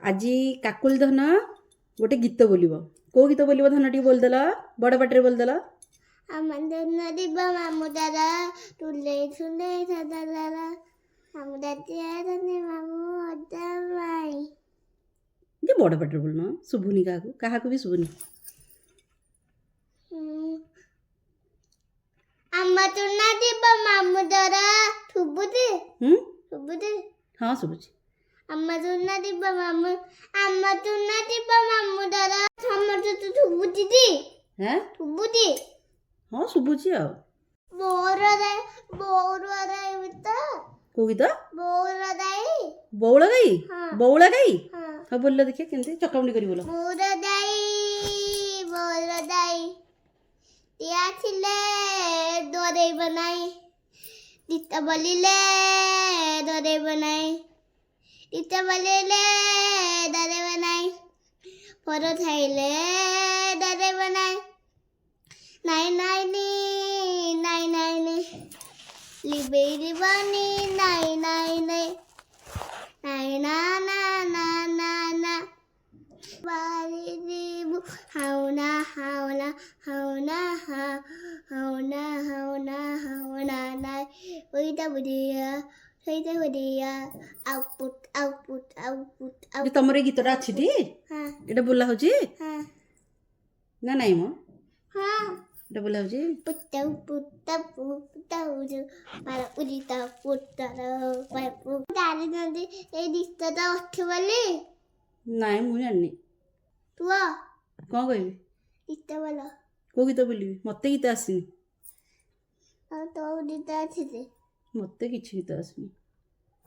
आज काकुल धन गोटे गीत बोलिबो को गीत बोलिबो धन टी बोलदेला बड़ पाटरे बोलदेला मामू दादा तुले सुने दादा मामू दादी मामू अदाई जे बड़ पाटरे बोलनो सुबुनी काहाकू भी सुबुनी अम्मा तुना दीबा मामू दादा सुबुदी सुबुदी हाँ सुबुची अम्मा तुना दीबा मामू दादा अम्मा तो सुबुदी दी हैं सुबुदी हाँ सुबुची आ बोरा दाई बिता को गीत बोरा दाई बौला गई हाँ। बौला गई हाँ हाँ बोल देखिए केमती चकाउंडी करी बोलो बोरा दाई तिया छिले दोरे बनाई दिता बलिले दोरे बनाई दिता बलिले दोरे बनाई परो थाइले दोरे बनाई नाई लिबेरी बनी नाई ना बारी दीबू हाउना नाई ओइता बुदिया आउटपुट जे तमरे गीतटा अछि टी हाँ एटा बोला होची हाँ ना नाही मो हाँ एटा बोला होची para udita putara para dari nanti dikta ta okke bali नाही मु जान्नी tua कोन कहबी dikta bala को गीत बोलिबी मते गीत आसीनी to udita thide मते किछि गीत आसीनी